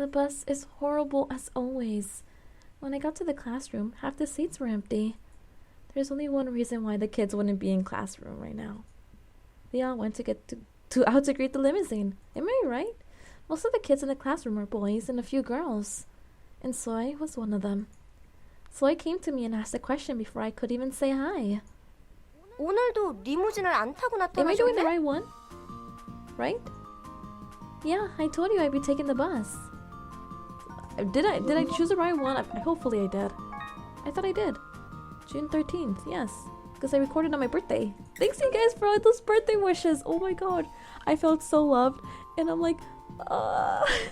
bus is horrible as always. When I got to the classroom, half the seats were empty. There's only one reason why the kids wouldn't be in classroom right now. They all went out to greet the limousine. Am I right? Most of the kids in the classroom are boys and a few girls. And Soy was one of them. Soy came to me and asked a question before I could even say hi. 오늘도 리무진을 안 타고 Am I doing the 나타나셨네? right one? Right? Yeah, I told you I'd be taking the bus. Did I choose the right one? Hopefully I did. I thought I did. June 13th, yes. Because I recorded on my birthday. Thanks you guys for all those birthday wishes. Oh my god. I felt so loved. And I'm like,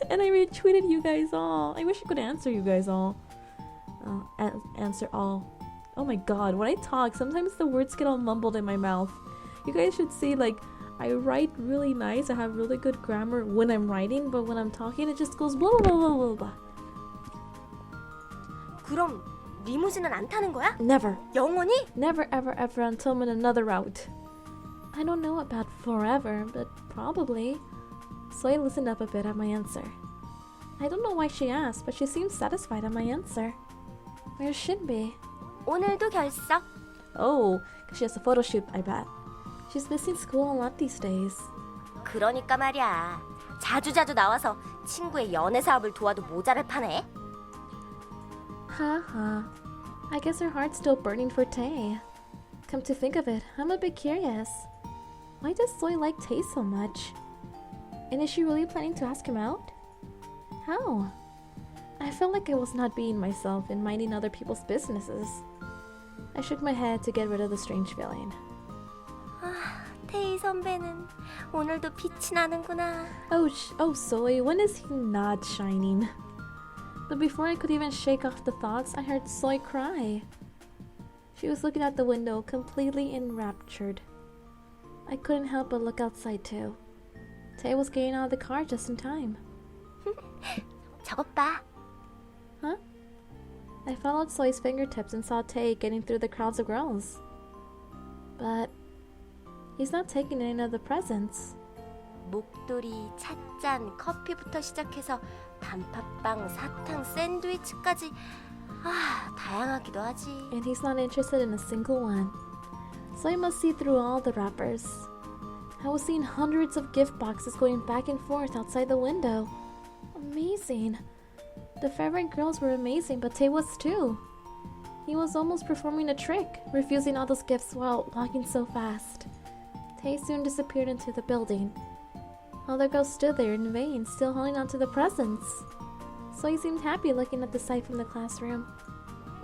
and I retweeted you guys all. I wish I could answer you guys all. Answer all. Oh my god, when I talk, sometimes the words get all mumbled in my mouth. You guys should see, like, I write really nice. I have really good grammar when I'm writing, but when I'm talking, it just goes blah blah blah blah blah. 그럼 리무진은 안 타는 거야? Never. 영원히? Never ever ever until I'm in another route. I don't know about forever, but probably. So I listened up a bit at my answer. I don't know why she asked, but she seemed satisfied at my answer. Where should be? 오늘도 결석. Oh, 'cause she has a photo shoot, I bet. She's missing school a lot these days. 그러니까 말이야. 자주자주 나와서 친구의 연애 사업을 도와도 모자를 파네. Haha. I guess her heart's still burning for Tei. Come to think of it, I'm a bit curious. Why does Soy like Tei so much? And is she really planning to ask him out? How? I felt like I was not being myself and minding other people's businesses. I shook my head to get rid of the strange feeling. 테이 선배는 오늘도 빛이 나는구나. Oh, Soy, when is he not shining? But before I could even shake off the thoughts, I heard Soy cry. She was looking out the window, completely enraptured. I couldn't help but look outside too. Tei was getting out of the car just in time. 저것 봐. Huh? I followed Soy's fingertips and saw Tei getting through the crowds of girls. But he's not taking any of the presents. 목도리, 찻잔, 커피부터 시작해서 단팥빵, 사탕, 샌드위치까지 다양하기도 하지. And he's not interested in a single one. So I must see through all the wrappers. I was seeing hundreds of gift boxes going back and forth outside the window. Amazing. The favorite girls were amazing, but Tei was too. He was almost performing a trick, refusing all those gifts while walking so fast. Tei soon disappeared into the building. Other girls stood there in vain, still holding on to the presents. So he seemed happy looking at the sight from the classroom.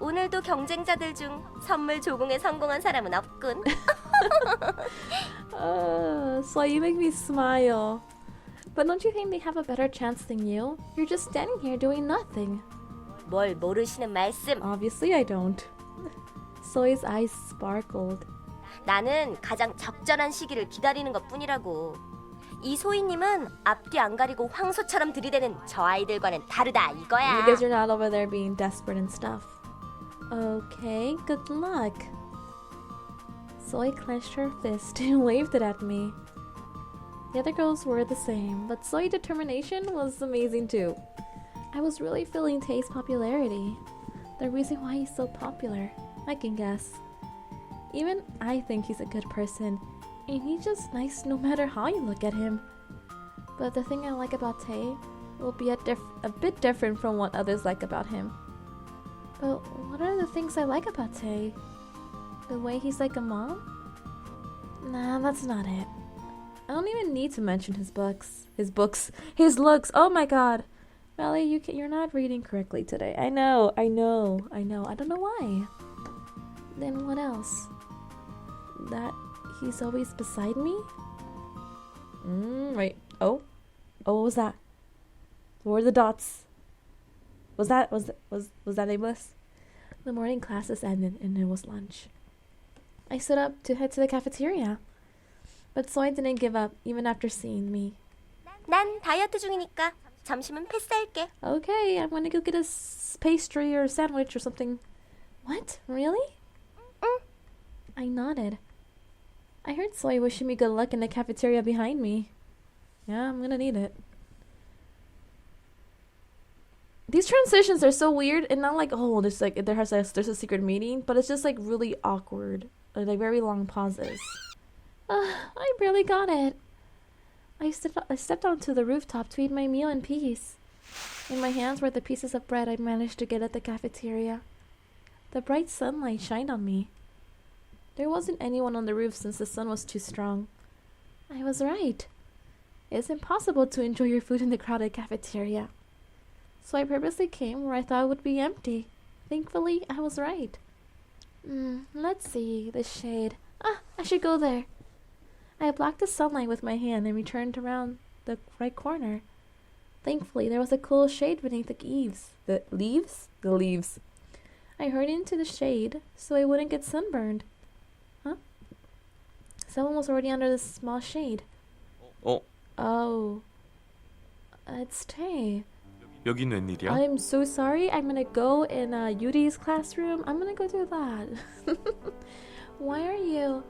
오늘도 경쟁자들 중 선물 조공에 성공한 사람은 없군. So you make me smile. But don't you think they have a better chance than you? You're just standing here doing nothing. 뭘 모르시는 말씀. Obviously I don't. Soy's eyes sparkled. 나는 가장 적절한 시기를 기다리는 것뿐이라고. 이 소희님은 앞뒤 안 가리고 황소처럼 들이대는 저 아이들과는 다르다 이거야. Because you're not over there being desperate and stuff. Okay, good luck. Soy clenched her fist and waved it at me. The other girls were the same, but Soy's determination was amazing too. I was really feeling Tei's popularity. The reason why he's so popular, I can guess. Even I think he's a good person, and he's just nice no matter how you look at him. But the thing I like about Tei will be a bit different from what others like about him. But what are the things I like about Tei? The way he's like a mom? Nah, that's not it. I don't even need to mention his looks. Oh my god. Melly, you're not reading correctly today. I know. I don't know why. Then what else? That he's always beside me? Right. Oh, what was that? What were the dots? Was that Nameless? The morning classes ended and it was lunch. I stood up to head to the cafeteria. But Soy didn't give up even after seeing me. 난 다이어트 중이니까 점심은 패스할게. Okay, I'm gonna go get a pastry or a sandwich or something. What? Really? 응. I nodded. I heard Soy wishing me good luck in the cafeteria behind me. Yeah, I'm gonna need it. These transitions are so weird and not like, oh, there's a secret meeting, but it's just like really awkward. Like very long pauses. I barely got it. I stepped onto the rooftop to eat my meal in peace. In my hands were the pieces of bread I managed to get at the cafeteria. The bright sunlight shined on me. There wasn't anyone on the roof since the sun was too strong. I was right. It's impossible to enjoy your food in the crowded cafeteria. So I purposely came where I thought it would be empty. Thankfully, I was right. Let's see, the shade. I should go there. I blocked the sunlight with my hand and returned around the right corner. Thankfully, there was a cool shade beneath the eaves. The leaves? The leaves. I hurried into the shade so I wouldn't get sunburned. Huh? Someone was already under the small shade. Oh. It's Tei. 여긴 웬일이야? I'm so sorry. I'm gonna go in Yuri's classroom. I'm gonna go do that. Why are you?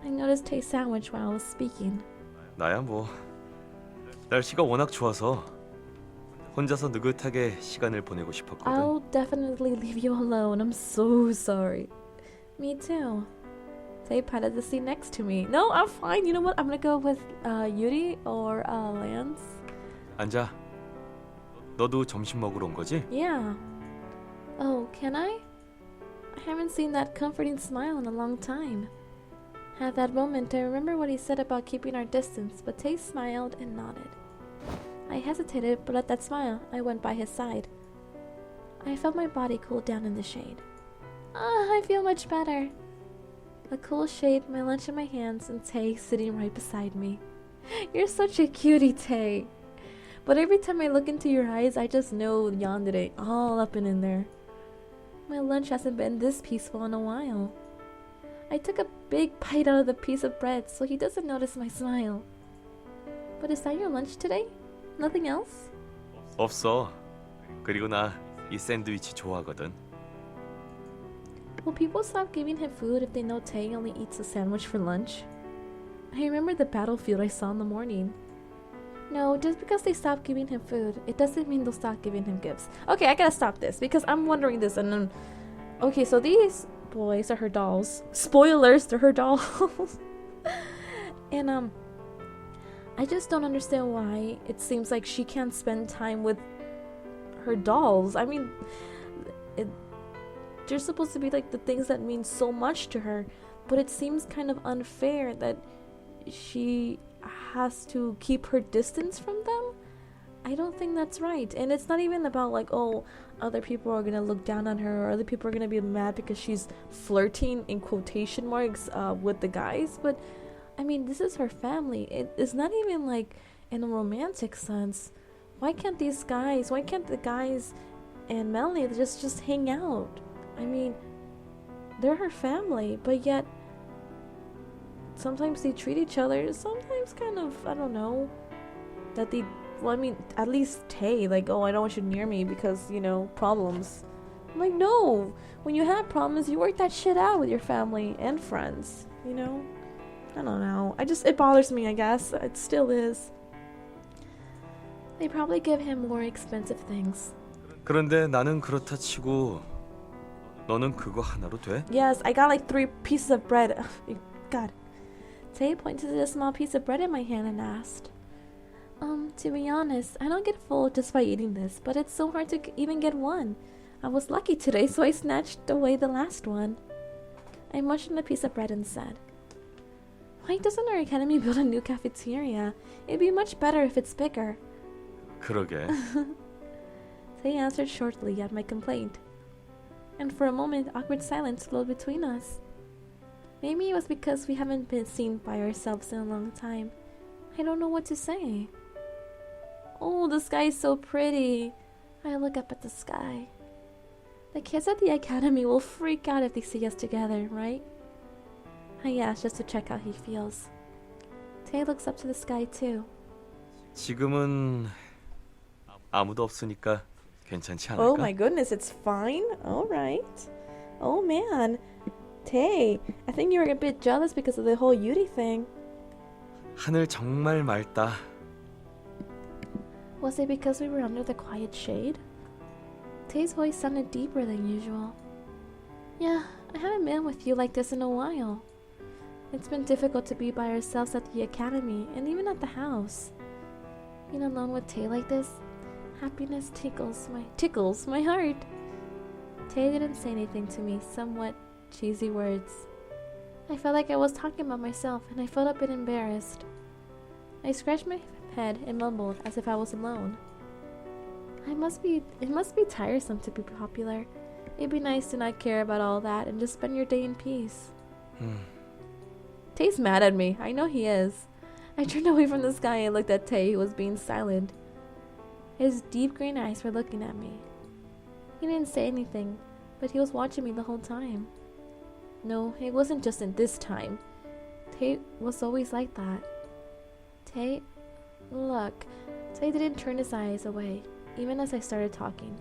I noticed Tei's sandwich while I was speaking. 나야 뭐 날씨가 워낙 좋아서 혼자서 느긋하게 시간을 보내고 싶었거든. I'll definitely leave you alone. I'm so sorry. Me too. Tei patted the seat next to me. No, I'm fine. You know what? I'm gonna go with Yuri or Lance. 앉아. 너도 점심 먹으러 온 거지? Yeah. Oh, can I? I haven't seen that comforting smile in a long time. At that moment, I remember what he said about keeping our distance, but Tei smiled and nodded. I hesitated, but at that smile, I went by his side. I felt my body cool down in the shade. I feel much better. A cool shade, my lunch in my hands, and Tei sitting right beside me. You're such a cutie, Tei. But every time I look into your eyes, I just know yandere all up and in there. My lunch hasn't been this peaceful in a while. I took a big bite out of the piece of bread so he doesn't notice my smile. But is that your lunch today? Nothing else? 없어. 그리고 나 이 샌드위치 좋아하거든. Will people stop giving him food if they know Tei only eats a sandwich for lunch? I remember the battlefield I saw in the morning. No, just because they stop giving him food, it doesn't mean they'll stop giving him gifts. Okay, I gotta stop this because I'm wondering this and then... Okay, so these boys are her dolls. Spoilers, they're her dolls. And I just don't understand why it seems like she can't spend time with her dolls. I mean, they're supposed to be like the things that mean so much to her, but it seems kind of unfair that she has to keep her distance from them. I don't think that's right. And it's not even about like, oh, other people are gonna look down on her or other people are gonna be mad because she's flirting in quotation marks with the guys, but I mean, this is her family. It's not even like in a romantic sense. Why can't the guys and Melanie just hang out? I mean, they're her family, but yet sometimes they treat each other, sometimes kind of, I don't know, that they, well, I mean, at least Tei, like, oh, I don't want you near me because, you know, problems. I'm like, no, when you have problems, you work that shit out with your family and friends, you know? I don't know. It bothers me, I guess. It still is. They probably give him more expensive things. 그런데 나는 그렇다 치고 너는 그거 하나로 돼? Yes, I got like 3 pieces of bread. God. Tei pointed to a small piece of bread in my hand and asked, to be honest, I don't get full just by eating this, but it's so hard to even get one. I was lucky today, so I snatched away the last one. I munched on a piece of bread and said, why doesn't our academy build a new cafeteria? It'd be much better if it's bigger. 그러게. Tei answered shortly at my complaint. And for a moment, awkward silence flowed between us. Maybe it was because we haven't been seen by ourselves in a long time. I don't know what to say. Oh, the sky is so pretty. I look up at the sky. The kids at the academy will freak out if they see us together, right? I asked just to check how he feels. Tei looks up to the sky too. 지금은 아무도 없으니까 괜찮지 않을까? Oh my goodness, it's fine? Alright. Oh man. Tei, I think you were a bit jealous because of the whole Yuri thing. 하늘 정말 맑다. Was it because we were under the quiet shade? Tay's voice sounded deeper than usual. Yeah, I haven't been with you like this in a while. It's been difficult to be by ourselves at the academy and even at the house. Being alone with Tay like this, happiness tickles my heart. Tay didn't say anything to me, somewhat cheesy words. I felt like I was talking about myself and I felt a bit embarrassed. I scratched my head and mumbled as if I was alone. It must be tiresome to be popular. It'd be nice to not care about all that and just spend your day in peace. Tay's mad at me. I know he is. I turned away from the sky and looked at Tay, who was being silent. His deep green eyes were looking at me. He didn't say anything, but he was watching me the whole time. No, it wasn't just in this time. Tay was always like that. Tay, look. Tay didn't turn his eyes away, even as I started talking.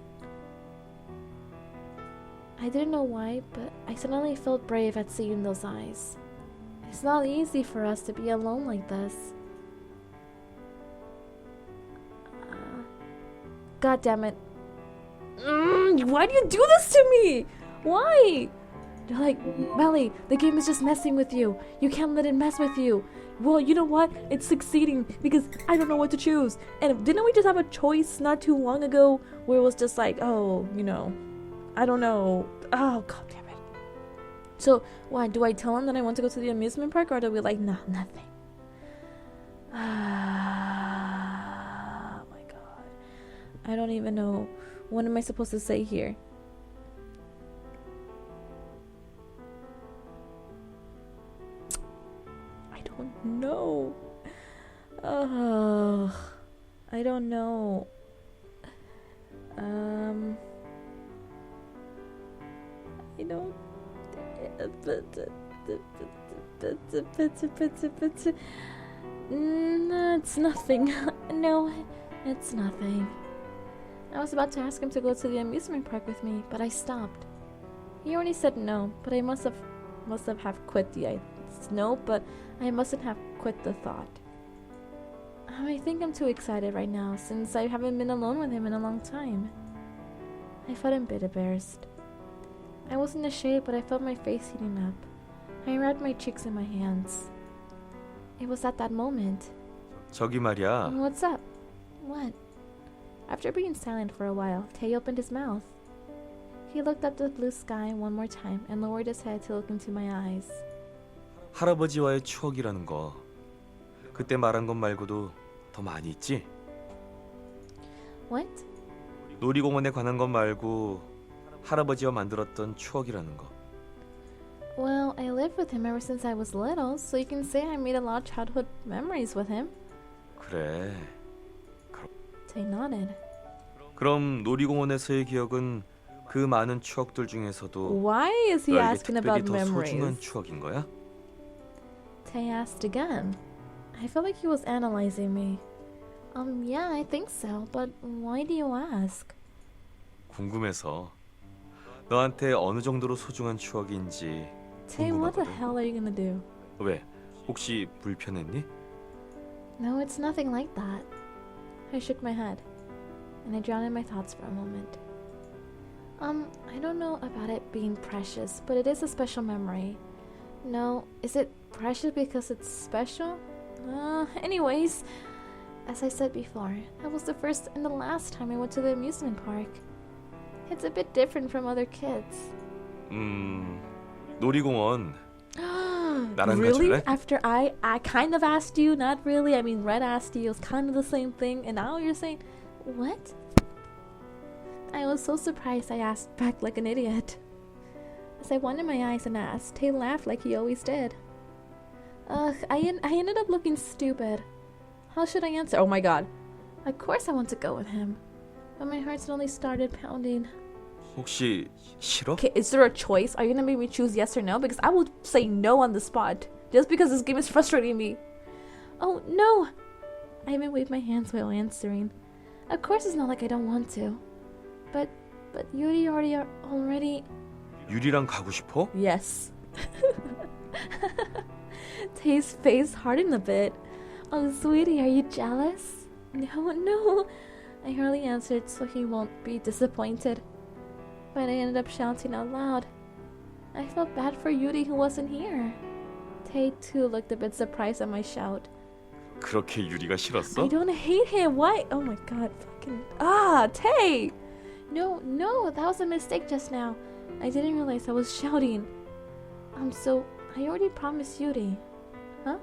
I didn't know why, but I suddenly felt brave at seeing those eyes. It's not easy for us to be alone like this. God damn it. Why do you do this to me? Why? They're like, Melly, the game is just messing with you. You can't let it mess with you. Well, you know what? It's succeeding because I don't know what to choose. And didn't we just have a choice not too long ago where it was just like, oh, you know, I don't know. Oh, god damn it. So, what? Do I tell him that I want to go to the amusement park or do we like, nah, nothing? Oh my god. I don't even know. What am I supposed to say here? I don't know. I don't know. I don't. It's nothing. No, it's nothing. I was about to ask him to go to the amusement park with me, but I stopped. He already said no, but I must have quit the no, but I mustn't have quit the thought. I think I'm too excited right now, since I haven't been alone with him in a long time. I felt a bit embarrassed. I was in the shade, but I felt my face heating up. I wrapped my cheeks in my hands. It was at that moment. 저기 말이야. What's up? What? After being silent for a while, Tay opened his mouth. He looked at the blue sky one more time and lowered his head to look into my eyes. 할아버지와의 추억이라는 거. 그때 말한 것 말고도 더 많이 있지? What? 놀이공원에 관한 것 말고 할아버지와 만들었던 추억이라는 거. Well, I lived with him ever since I was little, so you can say I made a lot of childhood memories with him. 그래. Tay nodded. 그럼 놀이공원에서의 기억은 그 많은 추억들 중에서도 Why is he 너에게 asking 특별히 about 더 memories? 소중한 추억인 거야? Tay asked again. I felt like he was analyzing me. Yeah, I think so, but why do you ask? 궁금해서. 너한테 어느 정도로 소중한 추억인지 Tay, what the 궁금하거든. hell are you gonna do? 왜? 혹시 불편했니? No, it's nothing like that. I shook my head, and I drowned in my thoughts for a moment. I don't know about it being precious, but it is a special memory. No, is it precious because it's special? Anyways, as I said before, that was the first and the last time I went to the amusement park. It's a bit different from other kids. 놀이공원 나랑 Really? 가줄래? After I kind of asked you, not really. I mean, Red asked you, it was kind of the same thing, and now you're saying, what? I was so surprised I asked back like an idiot. As I winded my eyes and asked, Tay laughed like he always did. I ended up looking stupid. How should I answer? Oh my god. Of course I want to go with him. But my heart suddenly started pounding. 혹시 싫어? Okay, is there a choice? Are you gonna make me choose yes or no? Because I would say no on the spot. Just because this game is frustrating me. Oh, no! I even waved my hands while answering. Of course it's not like I don't want to. But Yuri already... 유리랑 가고 싶어? Yes. Tay's face hardened a bit. Oh, sweetie, are you jealous? No. I hardly answered so he won't be disappointed. but I ended up shouting out loud. I felt bad for Yuri who wasn't here. Tei too looked a bit surprised at my shout. 그렇게 유리가 싫었어? I don't hate him. Why? Oh my god, fucking Tei! No, that was a mistake just now. I didn't realize I was shouting. So I already promised Yuri. Huh?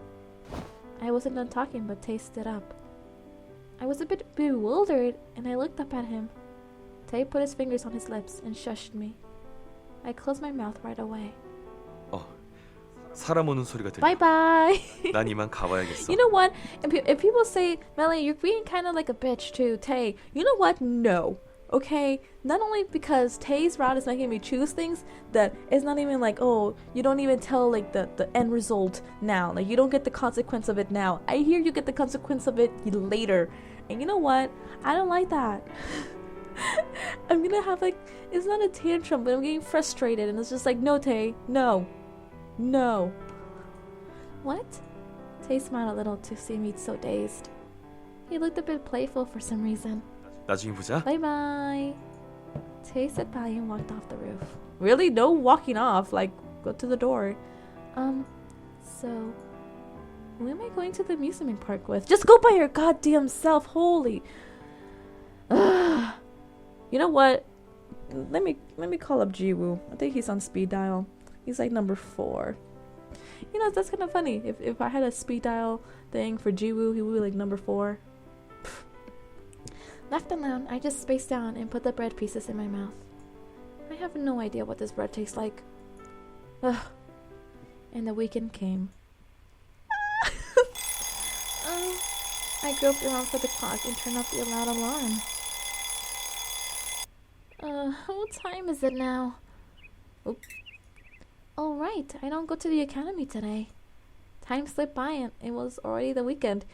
I wasn't done talking, but Tei stood up. I was a bit bewildered, and I looked up at him. Tei put his fingers on his lips and shushed me. I closed my mouth right away. 사람 오는 소리가 들려. Bye bye. 난 이만 가봐야겠어. You know what? If people say, Melanie, you're being kind of like a bitch to Tei, you know what? No. Okay? Not only because Tei's route is making me choose things that it's not even like, oh, you don't even tell like the end result now. Like you don't get the consequence of it now. I hear you get the consequence of it later. And you know what? I don't like that. I'm gonna have like, it's not a tantrum, but I'm getting frustrated and it's just like, no, Tei, no. No. What? Tei smiled a little to see me so dazed. He looked a bit playful for some reason. 나중에 보자. Bye bye. Tei said bye and walked off the roof. Really? No walking off. Like, go to the door. So, who am I going to the amusement park with? Just go by your goddamn self. Holy. Ugh. You know what? Let me call up Jiwoo. I think he's on speed dial. He's like number 4. You know, that's kind of funny. If I had a speed dial thing for Jiwoo, he would be like number 4. Left alone, I just spaced down and put the bread pieces in my mouth. I have no idea what this bread tastes like. Ugh. And the weekend came. I groped around for the clock and turned off the loud alarm. What time is it now? Oop. All right, I don't go to the academy today. Time slipped by and it was already the weekend.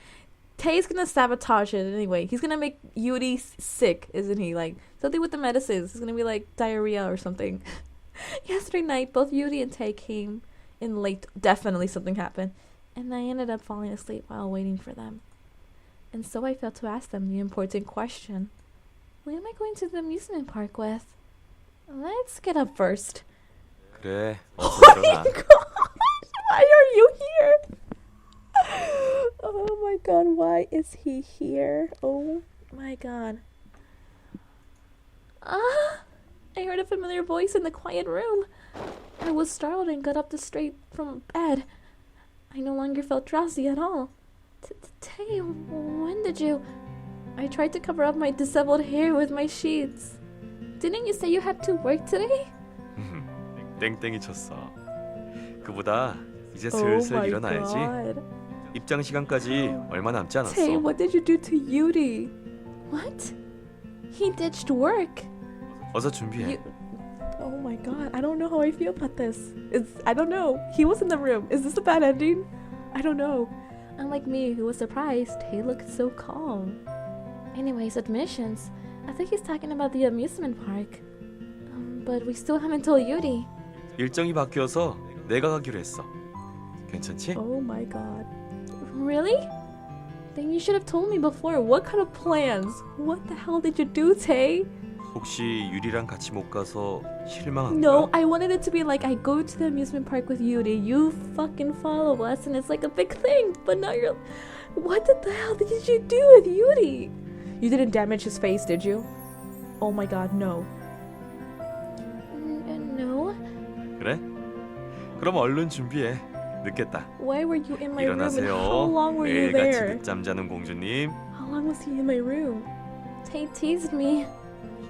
Tei's gonna sabotage it anyway. He's gonna make Yuri sick, isn't he? Like, something with the medicines. It's gonna be like diarrhea or something. Yesterday night, both Yuri and Tei came in late. Definitely something happened. And I ended up falling asleep while waiting for them. And so I failed to ask them the important question. Who am I going to the amusement park with? Let's get up first. 그래, 어서 Oh my 일어나. god! Why are you here? Oh my god, why is he here? Oh my god. I heard a familiar voice in the quiet room. I was startled and got up straight from bed. I no longer felt drowsy at all. Tei, when did you... I tried to cover up my disheveled hair with my sheets. Didn't you say you had to work today? 땡땡이 쳤어. 그보다 이제 Oh 슬슬 my 일어나야지. god. 입장 시간까지 얼마 남지 않았어. Tei, what did you do to Yuri? What? He ditched work. 어서 준비해. Oh my god, I don't know how I feel about this. I don't know. He was in the room. Is this a bad ending? I don't know. Unlike me, who was surprised, he looked so calm. Anyways, admissions. I think he's talking about the amusement park. But we still haven't told Yuri. 일정이 바뀌어서 내가 가기로 했어. 괜찮지? Oh my god. Really? Then you should have told me before. What kind of plans? What the hell did you do, Tei? 혹시 유리랑 같이 못 가서 실망한 No, 거야? I wanted it to be like I go to the amusement park with Yuri, you fucking follow us, and it's like a big thing. But now you're... What the hell did you do with Yuri? You didn't damage his face, did you? Oh my god, no. No? 그래? 그럼 얼른 준비해. 늦겠다. Why were you in my room and 일어나세요. how long were you 매일같이 there? 늦잠 자는 공주님. How long was he in my room? Tay teased me.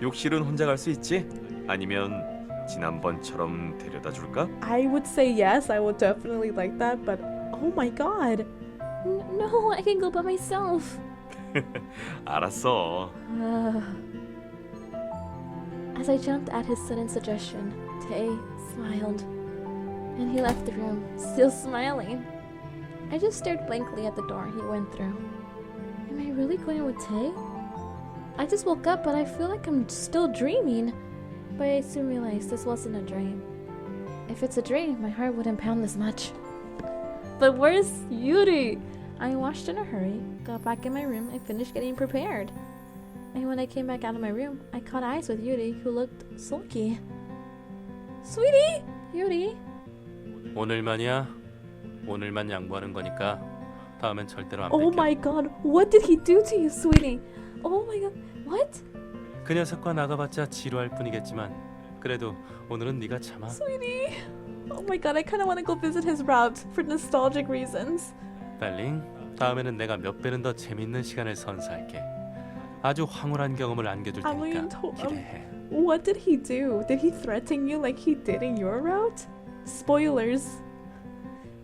욕실은 혼자 갈 수 있지? 아니면 지난번처럼 데려다 줄까? I would say yes, I would definitely like that, but oh my god. No, I can go by myself. 알았어. As I jumped at his sudden suggestion, Tay smiled, and he left the room, still smiling. I just stared blankly at the door he went through. Am I really going with Tay? I just woke up, but I feel like I'm still dreaming. But I soon realized this wasn't a dream. If it's a dream, my heart wouldn't pound this much. But where's Yuri? I washed in a hurry, got back in my room, and finished getting prepared. And when I came back out of my room, I caught eyes with Yuri, who looked sulky. Sweetie! Yuri! 오늘만이야. 오늘만 양보하는 거니까 다음엔 절대로 안 Oh 뺄게. my god, what did he do to you, sweetie? Oh my god, what? 그 녀석과 나가봤자 지루할 뿐이겠지만 그래도 오늘은 네가 참아. Sweetie! Oh my god, I kind of want to go visit his route for nostalgic reasons. 달링, 다음에는 내가 몇 배는 더 재밌는 시간을 선사할게. 아주 황홀한 경험을 안겨줄 I mean, 테니까 기대해. What did he do? Did he threaten you like he did in your route? Spoilers.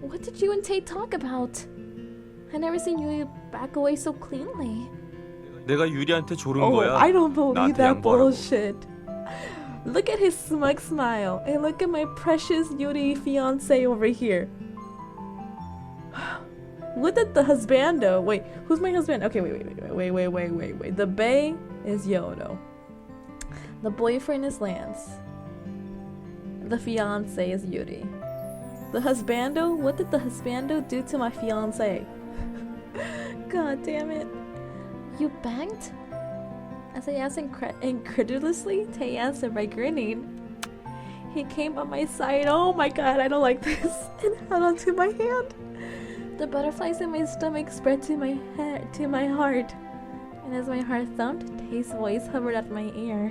What did you and Tate talk about? I never seen you back away so cleanly. 내가 유리한테 조른 Oh, 거야. I don't believe 나한테 that 양보하라고. bullshit. Look at his smug smile and look at my precious Yuri fiance over here. Look at the husbando. Wait, who's my husband? Okay, wait. The bae is Yono. The boyfriend is Lance. The fiance is Yuri. The husbando? What did the husbando do to my fiance? God damn it. You banged? As I asked incredulously, Tay answered by grinning. He came on my side. Oh my god, I don't like this. And held onto my hand. The butterflies in my stomach spread to my head, to my heart. And as my heart thumped, Tay's voice hovered at my ear.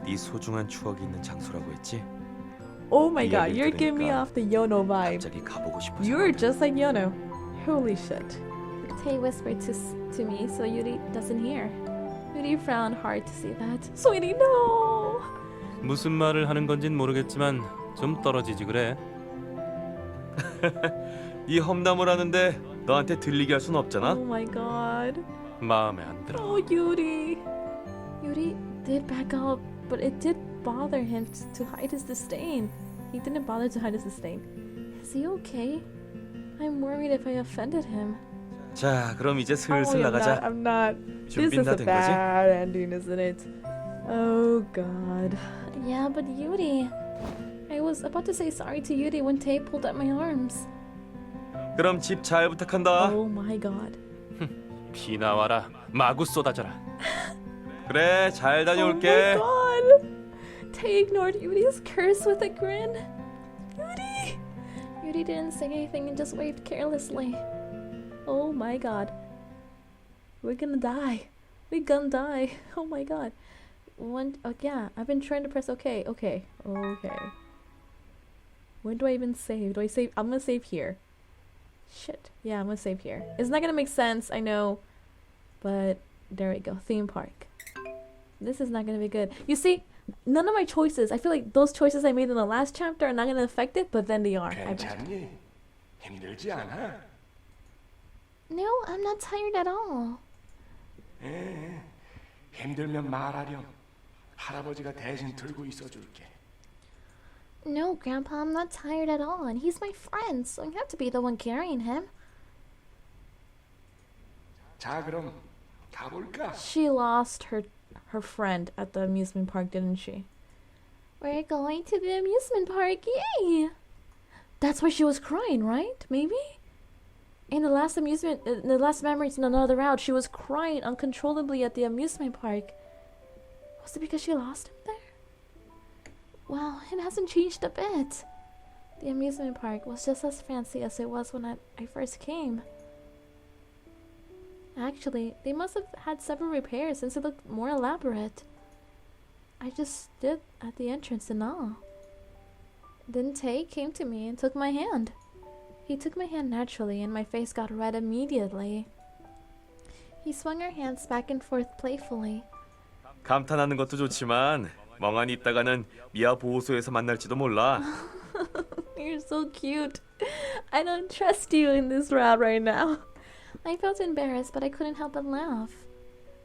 네 소중한 추억이 있는 장소라고 했지? Oh my 이 god, 얘기를 you're giving me 들으니까 off the Yono vibe. 갑자기 가보고 싶어서. You're just like Yono. Holy shit. Tay whispered to me so Yuri doesn't hear. Yuri frowned hard to see that. Sweetie, no! 무슨 말을 하는 건진 모르겠지만 좀 떨어지지 그래. 네 험담을 하는데 너한테 들리게 할 순 없잖아. Oh my god. 마음에 안 들어. Oh, Yuri. Yuri did back up, but it did bother him to hide his disdain. He didn't bother to hide his disdain. Is he okay? I'm worried if I offended him. 자, 그럼 이제 Oh, 슬슬 나가자. I'm not. This 준비는 is 다 a 된 거지? bad ending, isn't it? Oh god. Yeah, but Yuri. I was about to say sorry to Yuri when Tay pulled at my arms. 그럼 집 잘 부탁한다. Oh my god. 비 나와라. 마구 쏟아져라. 그래, 잘 Oh 다녀올게. my god. Tay ignored Yuri's curse with a grin. Yuri! Yuri didn't say anything and just waved carelessly. Oh my god. We're gonna die. We're gonna die. Oh my god. Oh yeah, I've been trying to press okay. Okay. When do I even save? Do I save? I'm gonna save here. Shit. Yeah, I'm gonna save here. It's not gonna make sense, I know. But there we go. Theme park. This is not gonna be good. You see, none of my choices, I feel like those choices I made in the last chapter are not gonna affect it, but then they are. 괜찮니? 힘들지 않아? No, I'm not tired at all. 힘들면 말하렴. 할아버지가 대신 들고 있어줄게. No, Grandpa, I'm not tired at all, and he's my friend, so you have to be the one carrying him. 자, 그럼 가볼까? She lost her friend at the amusement park, didn't she? We're going to the amusement park, yay! That's why she was crying, right? Maybe? In the last memories in another route, she was crying uncontrollably at the amusement park. Was it because she lost him there? Well, it hasn't changed a bit. The amusement park was just as fancy as it was when I first came. Actually, they must have had several repairs since it looked more elaborate. I just stood at the entrance in awe. Then Tay came to me and took my hand. He took my hand naturally and my face got red immediately. He swung our hands back and forth playfully. 감탄하는 것도 좋지만 멍하니 있다가는 미아 보호소에서 만날지도 몰라. You're so cute. I don't trust you in this route right now. I felt embarrassed, but I couldn't help but laugh.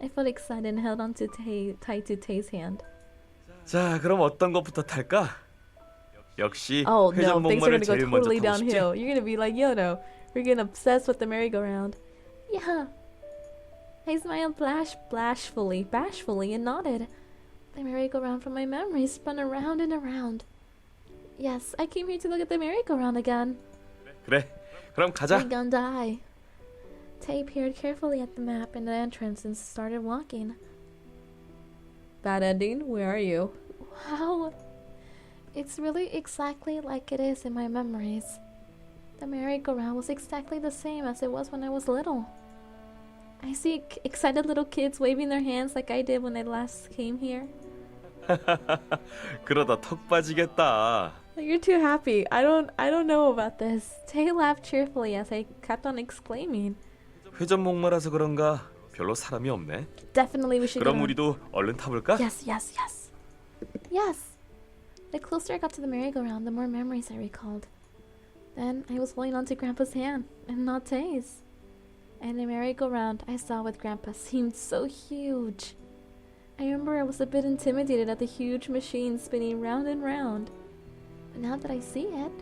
I felt excited and held on to tight to Tay's hand. 자, 그럼 어떤 것부터 탈까? 역시 Oh no, things are 회전목마를 gonna go 제일 먼저 totally 타고 싶지? downhill. You're gonna be like Yono. We're getting obsessed with the merry-go-round. Yeah. I smiled bashfully and nodded. The merry-go-round from my memory spun around and around. Yes, I came here to look at the merry-go-round again. 그래, 그럼 가자. We're gonna die. Tay peered carefully at the map and the entrance and started walking. Bad ending? Where are you? Wow. It's really exactly like it is in my memories. The merry-go-round was exactly the same as it was when I was little. I see excited little kids waving their hands like I did when I last came here. 그러다 턱 빠지겠다. You're too happy. I don't know about this. Tay laughed cheerfully as I kept on exclaiming. 회전 목마라서 그런가 별로 사람이 없네. Definitely we should 그럼 go. 우리도 얼른 타볼까? Yes, yes, yes. Yes. The closer I got to the merry-go-round, the more memories I recalled. Then I was holding onto Grandpa's hand, and not Tay's. And the merry-go-round I saw with Grandpa seemed so huge. I remember I was a bit intimidated at the huge machine spinning round and round. But now that I see it,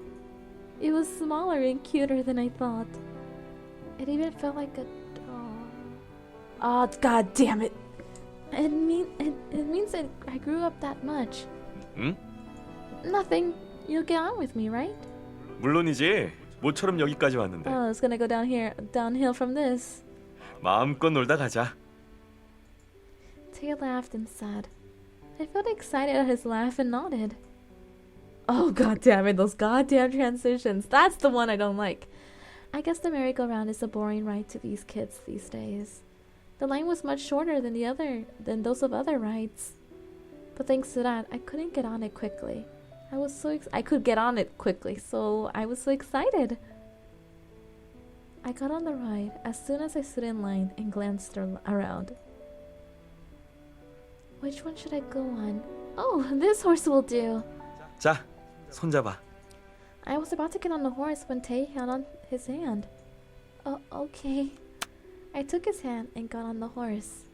it was smaller and cuter than I thought. It even felt like a doll. Oh, god damn it! It means that I grew up that much. 응? Nothing. You'll get on with me, right? 물론이지. 모처럼 여기까지 왔는데. Oh, it's gonna go downhill from this. 마음껏 놀다 가자. Tay laughed and said. I felt excited at his laugh and nodded. Oh, god damn it, those goddamn transitions. That's the one I don't like. I guess the merry-go-round is a boring ride to these kids these days. The line was much shorter than those of other rides. But thanks to that, I couldn't get on it quickly. I could get on it quickly, so I was so excited. I got on the ride as soon as I stood in line and glanced around. Which one should I go on? Oh, this horse will do. 자, 손잡아. I was about to get on the horse when Tay held on his hand. Oh, okay. I took his hand and got on the horse.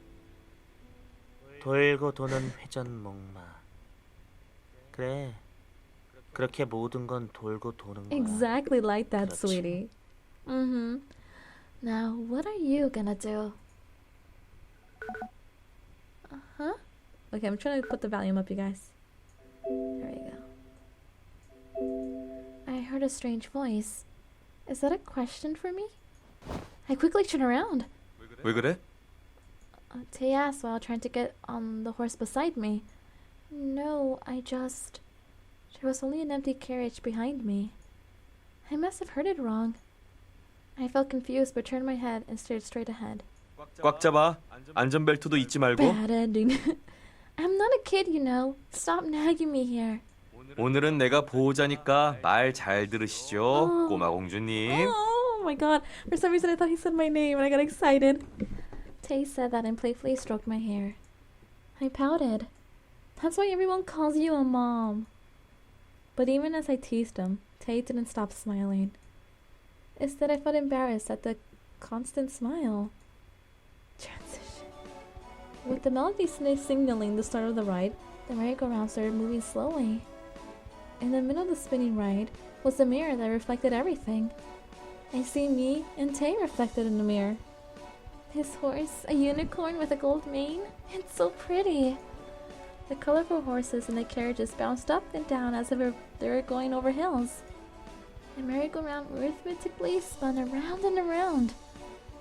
돌고 도는 회전목마. 그래. 그렇게 모든 건 돌고 도는 거야. Exactly like that, 그렇지. sweetie. Mm-hmm. Now, what are you gonna do? Uh-huh. Okay, I'm trying to put the volume up, you guys. There we go. I heard a strange voice. Is that a question for me? I quickly turned around. 왜 그래? Tay asked while trying to get on the horse beside me. No, there was only an empty carriage behind me. I must have heard it wrong. I felt confused but turned my head and stared straight ahead. 꽉 잡아. 안전벨트도 잊지 말고. Bad ending. I'm not a kid, you know. Stop nagging me here. 오늘은 내가 보호자니까 말 잘 들으시죠, 꼬마 공주님. Oh my god. For some reason I thought he said my name and I got excited. Tay said that and playfully stroked my hair. I pouted. That's why everyone calls you a mom. But even as I teased him, Tay didn't stop smiling. Instead, I felt embarrassed at the constant smile. Transition. With the melody signaling the start of the ride, the merry-go-round started moving slowly. In the middle of the spinning ride was a mirror that reflected everything. I see me and Tay reflected in the mirror. His horse, a unicorn with a gold mane. It's so pretty. The colorful horses and the carriages bounced up and down as if they were going over hills. The merry-go-round rhythmically spun around and around.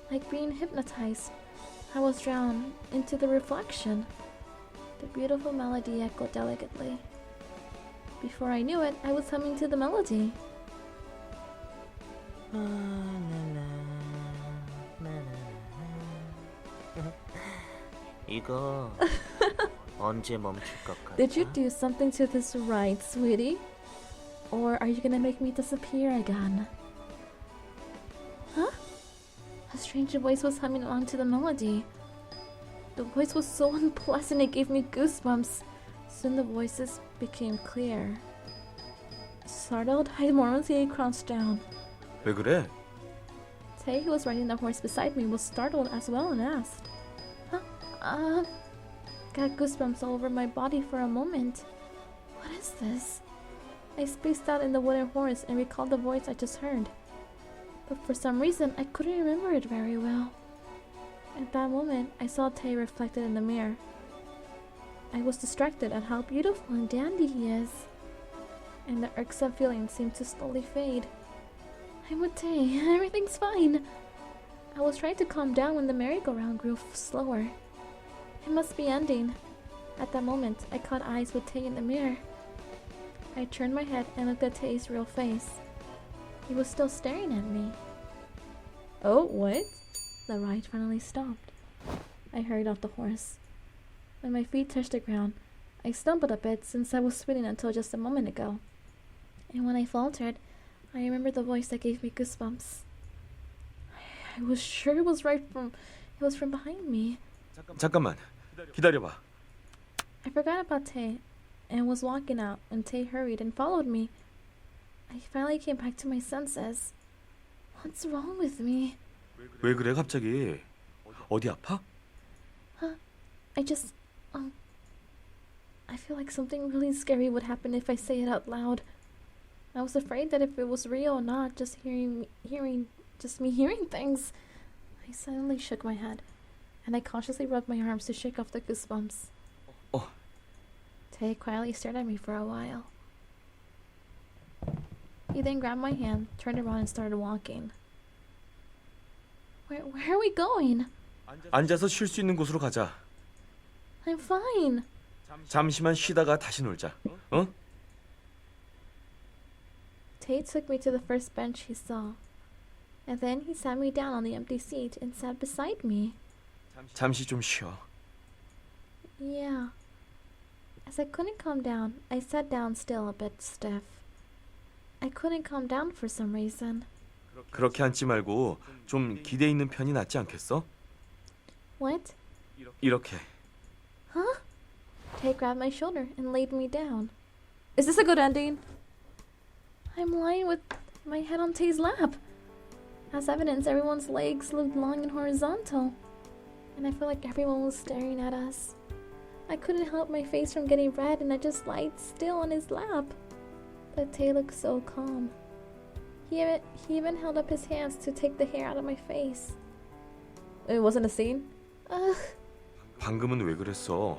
Like being hypnotized, I was drawn into the reflection. The beautiful melody echoed delicately. Before I knew it, I was humming to the melody. 이거 언제 멈출 것 같아? Did you do something to this ride, sweetie? Or are you gonna make me disappear again? Huh? A strange voice was humming along to the melody. The voice was so unpleasant it gave me goosebumps. Soon the voices became clear. Startled, I momentarily crouched down. 왜 그래? Tay, who was riding the horse beside me, was startled as well and asked, Huh? Got goosebumps all over my body for a moment. What is this? I spaced out in the wooden horse and recalled the voice I just heard. But for some reason, I couldn't remember it very well. At that moment, I saw Tay reflected in the mirror. I was distracted at how beautiful and dandy he is. And the irksome feeling seemed to slowly fade. I'm with Tay. Everything's fine. I was trying to calm down when the merry-go-round grew slower. It must be ending. At that moment, I caught eyes with Tei in the mirror. I turned my head and looked at Tei's real face. He was still staring at me. Oh, what? The ride finally stopped. I hurried off the horse. When my feet touched the ground, I stumbled a bit since I was spinning until just a moment ago. And when I faltered, I remembered the voice that gave me goosebumps. I was sure it was from behind me. 잠깐만. 기다려봐. I forgot about Tei and was walking out when Tei hurried and followed me. I finally came back to my senses. What's wrong with me? 왜 그래 갑자기? 어디 아파? I just, I feel like something really scary would happen if I say it out loud. I was afraid that if it was real or not, just me hearing things. I suddenly shook my head, and I consciously rubbed my arms to shake off the goosebumps. Oh. Tei quietly stared at me for a while. He then grabbed my hand, turned around, and started walking. Where are we going? 앉아서 쉴 수 있는 곳으로 가자. I'm fine. 잠시만 쉬다가 다시 놀자. 어? Tate took me to the first bench he saw, and then he sat me down on the empty seat and sat beside me. 잠시 좀 쉬어. Yeah. As I couldn't calm down, I sat down still a bit stiff. I couldn't calm down for some reason. 그렇게 앉지 말고 좀 기대 있는 편이 낫지 않겠어? What? 이렇게. Huh? Tate grabbed my shoulder and laid me down. Is this a good ending? I'm lying with my head on Tate's lap. As evidence, everyone's legs looked long and horizontal, and I felt like everyone was staring at us. I couldn't help my face from getting red, and I just lied still on his lap. But Tate looked so calm. He even held up his hands to take the hair out of my face. It wasn't a scene? Ugh. 방금은 왜 그랬어?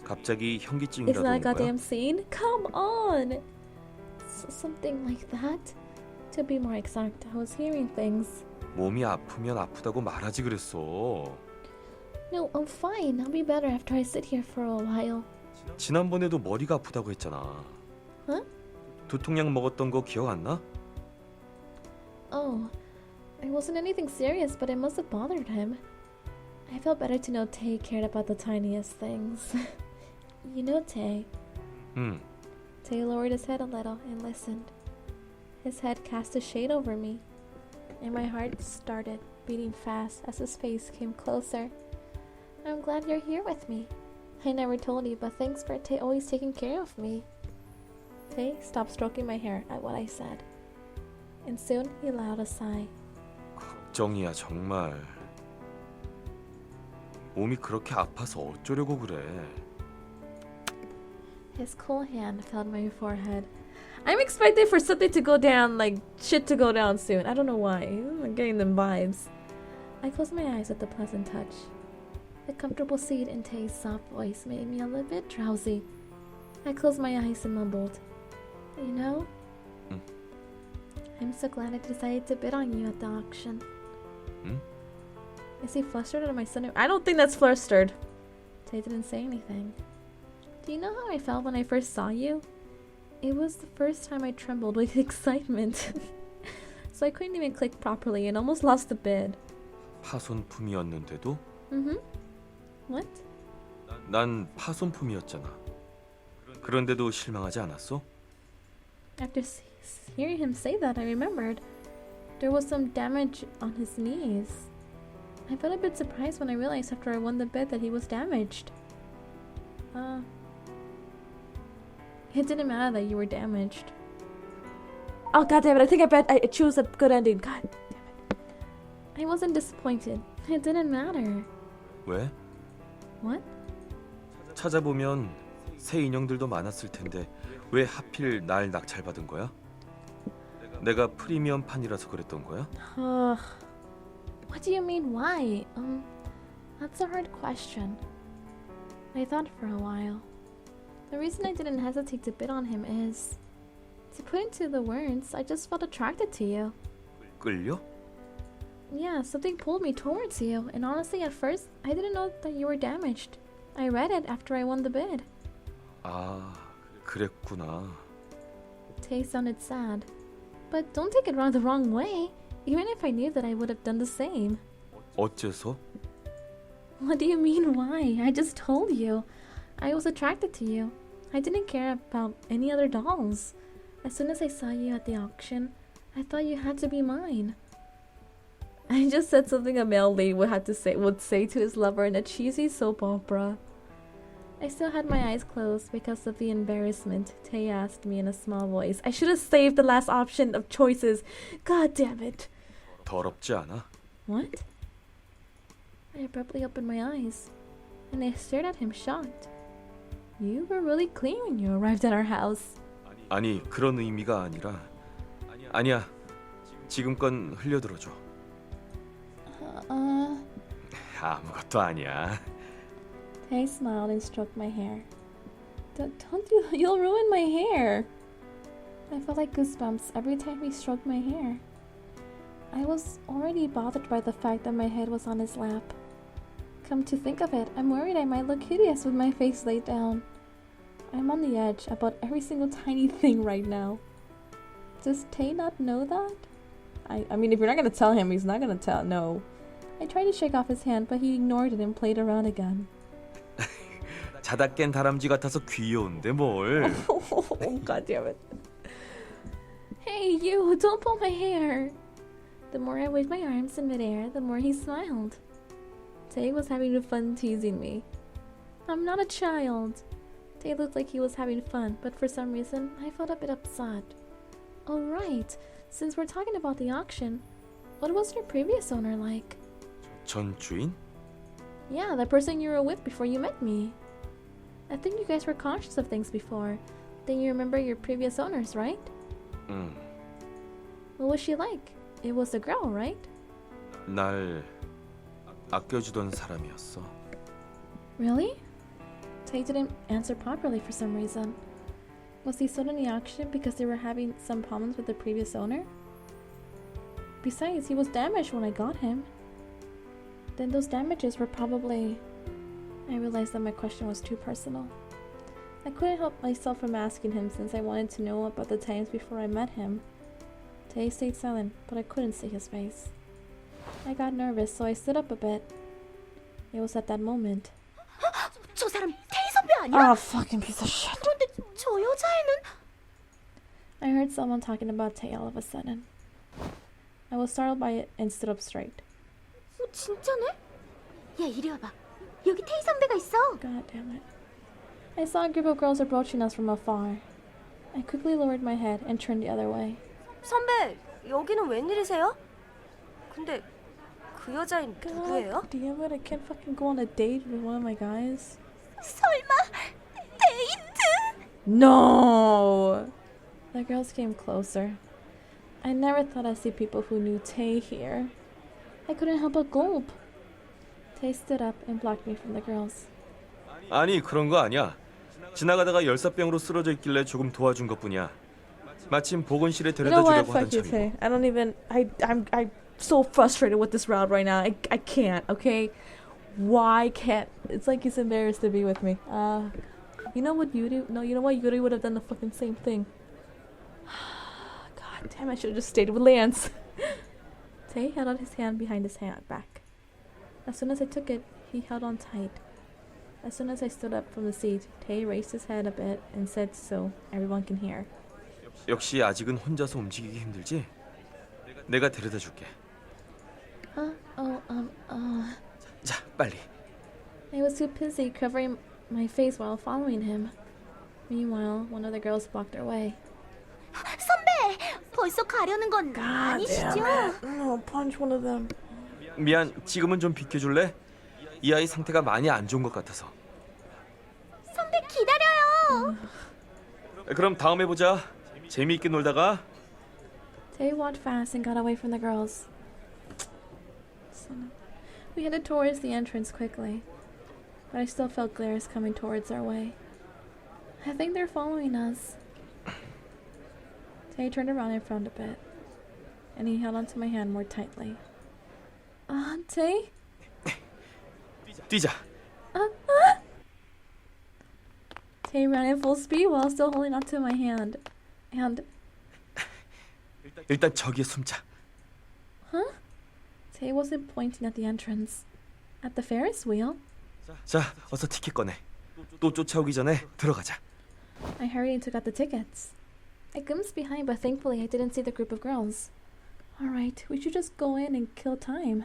갑자기 현기증이라도 It's not a 온 거야? goddamn scene? Come on! Something like that? To be more exact, I was hearing things. 몸이 아프면 아프다고 말하지 그랬어. No, I'm fine. I'll be better after I sit here for a while. 지난번에도 머리가 아프다고 했잖아. Huh? 두통약 먹었던 거 기억 안 나? Oh, it wasn't anything serious, but it must have bothered him. I felt better to know Tay cared about the tiniest things. You know Tay. 응. Tay lowered his head a little and listened. His head cast a shade over me, and my heart started beating fast as his face came closer. I'm glad you're here with me. I never told you, but thanks for Tay always taking care of me. Tay stopped stroking my hair at what I said, and soon he let out a sigh. 걱정이야 정말. 몸이 그렇게 아파서 어쩌려고 그래. His cool hand felt my forehead. I'm expecting for something to go down, like shit to go down soon. I don't know why. I'm getting them vibes. I closed my eyes at the pleasant touch. The comfortable seat and Tay's soft voice made me a little bit drowsy. I closed my eyes and mumbled, "You know, I'm so glad I decided to bid on you at the auction." Is he flustered at my sudden? I don't think that's flustered. Tay didn't say anything. Do you know how I felt when I first saw you? It was the first time I trembled with excitement. So I couldn't even click properly and almost lost the bid. 파손품이었는데도? What? 난 파손품이었잖아. 그런데도 실망하지 않았어? After hearing him say that, I remembered. There was some damage on his knees. I felt a bit surprised when I realized after I won the bid that he was damaged. It didn't matter that you were damaged. Oh god damn it, I think I chose a good ending. God damn it. I wasn't disappointed. It didn't matter. 왜? What? 찾아보면 새 인형들도 많았을 텐데 왜 하필 날 낙찰받은 거야? 내가 프리미엄 판이라서 그랬던 거야? What do you mean why? That's a hard question. I thought for a while. The reason I didn't hesitate to bid on him is, to put into the words, I just felt attracted to you. 끌려? Yeah, something pulled me towards you, and honestly at first, I didn't know that you were damaged. I read it after I won the bid. 아, 그랬구나. Tay sounded sad. But don't take it the wrong way. Even if I knew that, I would have done the same. 어째서? What do you mean, why? I just told you. I was attracted to you. I didn't care about any other dolls. As soon as I saw you at the auction, I thought you had to be mine. I just said something a male lead would say to his lover in a cheesy soap opera. I still had my eyes closed because of the embarrassment. Tay asked me in a small voice. I should have saved the last option of choices. God damn it. 더럽지 않아? What? I abruptly opened my eyes, and I stared at him shocked. You were really clean when you arrived at our house. 아니, 그런 의미가 아니라. 아니야. 지금 건 흘려들어줘. 아무것도 아니야. Tay smiled and stroked my hair. Don't you, you'll ruin my hair. I felt like goosebumps every time he stroked my hair. I was already bothered by the fact that my head was on his lap. Come to think of it, I'm worried I might look hideous with my face laid down. I'm on the edge about every single tiny thing right now. Does Tay not know that? I mean, if you're not gonna tell him, he's not gonna tell. No. I tried to shake off his hand, but he ignored it and played around again. 자다 깬 다람쥐 같아서 귀여운데 뭘. Oh, God damn it. Hey, you, don't pull my hair. The more I waved my arms in midair, the more he smiled. Tay was having fun teasing me. I'm not a child. Tay looked like he was having fun, but for some reason, I felt a bit upset. Oh, right. Since we're talking about the auction, what was your previous owner like? 전 주인? Yeah, the person you were with before you met me. I think you guys were conscious of things before. Then you remember your previous owners, right? 응. What was she like? It was a girl, right? 날 아껴주던 사람이었어. Really? Tay didn't answer properly for some reason. Was he sold in the auction because they were having some problems with the previous owner? Besides, he was damaged when I got him. Then those damages were probably... I realized that my question was too personal. I couldn't help myself from asking him since I wanted to know about the times before I met him. Tay stayed silent, but I couldn't see his face. I got nervous, so I stood up a bit. It was at that moment. 저 사람 테이 선배 아니야? Oh, fucking piece of shit. 그런데 저 여자애는 I heard someone talking about Tay all of a sudden. I was startled by it and stood up straight. 진짜네? 야, 이리 와봐. 여기 테이 선배가 있어. God damn it. I saw a group of girls approaching us from afar. I quickly lowered my head and turned the other way. 선배, 여기는 웬일이세요? 근데 그 여자인 누구예요? God damn it, I can't fucking go on a date with one of my guys. 설마 데이트? No! The girls came closer. I never thought I'd see people who knew Tay here. I couldn't help but gulp. Tay stood up and blocked me from the girls. 아니, 그런 거 아니야. 지나가다가 열사병으로 쓰러져 있길래 조금 도와준 것뿐이야. 마침 보건실에 You know what? 데려다 주려고 하던 Fuck you, 참이고. Tay. I don't even. I'm so frustrated with this route right now. I can't. Okay, why can't? It's like he's embarrassed to be with me. You know what Yuri? No, you know what Yuri would have done the fucking same thing. God damn! I should have just stayed with Lance. Tay held out his hand behind his back. As soon as I took it, he held on tight. As soon as I stood up from the seat, Tay raised his head a bit and said so everyone can hear. 역시 아직은 혼자서 움직이기 힘들지? 내가 데려다 줄게. 자, 빨리. I was too busy covering my face while following him. Meanwhile, one of the girls blocked our way. 선배, 벌써 가려는 건 아니시죠? No, punch one of them. 미안, 지금은 좀 비켜줄래? 이 아이 상태가 많이 안 좋은 것 같아서. 선배 기다려요. 그럼 다음에 보자. 재미있게 놀다가. Tay walked fast and got away from the girls. We headed towards the entrance quickly, but I still felt glares coming towards our way. I think they're following us. Tay turned around and frowned a bit, and he held onto my hand more tightly. Tay? 뛰자. Tay ran at full speed while still holding onto my hand. And 일단 저기에 숨자. huh? Tay wasn't pointing at the entrance. At the Ferris wheel. 자, 어서 티켓 꺼내. 또 쫓아오기 전에 들어가자. I hurried and took out the tickets. I glimpsed behind, but thankfully I didn't see the group of girls. Alright, we should just go in and kill time.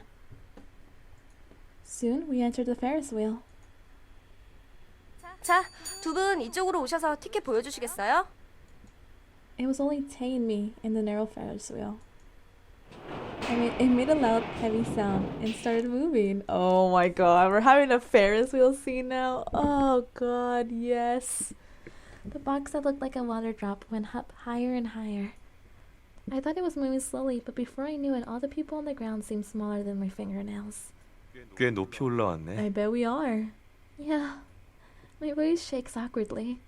Soon we entered the Ferris wheel. 자, 두 분 이쪽으로 오셔서 티켓 보여주시겠어요? It was only Tay and me in the narrow Ferris wheel. It made a loud, heavy sound and started moving. Oh my god, we're having a Ferris wheel scene now. Oh god, yes. The box that looked like a water drop went up higher and higher. I thought it was moving slowly, but before I knew it, all the people on the ground seemed smaller than my fingernails. 꽤 높이 올라왔네. I bet we are. Yeah. My voice shakes awkwardly.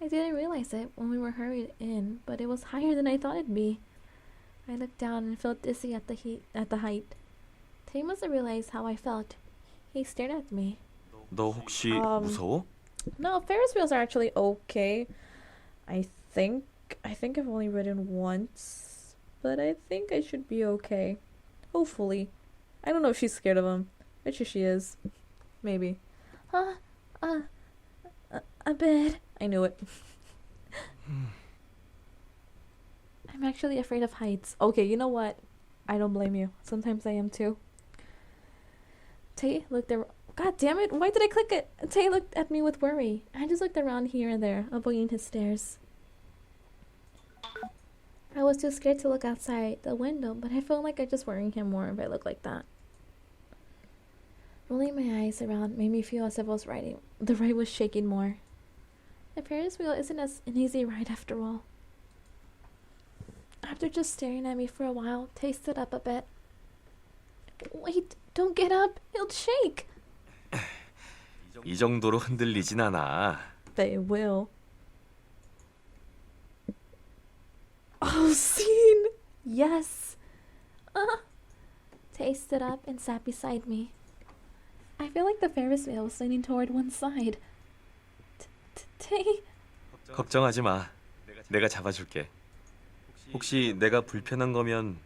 I didn't realize it when we were hurried in, but it was higher than I thought it'd be. I looked down and felt dizzy at the height. Tay must have realized how I felt. He stared at me. 너 혹시 무서워? No, Ferris wheels are actually okay. I think I've only ridden once, but I think I should be okay. Hopefully. I don't know if she's scared of them. Bet you she is. Maybe. A bit. I knew it. I'm actually afraid of heights. Okay, you know what? I don't blame you. Sometimes I am too. Tay looked around. God damn it, why did I click it? Tay looked at me with worry. I just looked around here and there, avoiding his stares. I was too scared to look outside the window, but I felt like I just worrying him more if I looked like that. Rolling my eyes around made me feel as if I was riding. The ride was shaking more. The Ferris wheel isn't as an easy ride after all. After just staring at me for a while, Tay stood up a bit. Wait, don't get up. He'll shake. 이 정도로 흔들리진 않아. They will. Oh, scene! Yes! Tay stood up and sat beside me. I feel like the Ferris wheel was leaning toward one side. Tay? 걱정하지 마. 내가 잡아줄게. 혹시 내가 불편한 거면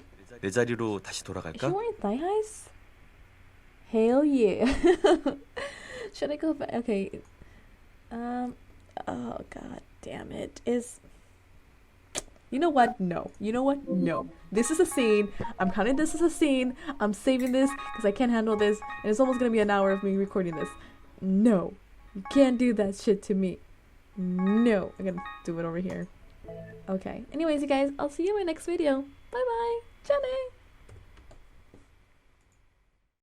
내 자리로 다시 Is she 돌아갈까? wearing thigh highs? Hell yeah. Should I go back? Okay. Oh god damn it. You know what? No. You know what? No. This is a scene. I'm counting this as a scene. I'm saving this because I can't handle this. And it's almost going to be an hour of me recording this. No. You can't do that shit to me. No. I'm going to do it over here. Okay. Anyways, you guys, I'll see you in my next video. Bye bye. Jenny.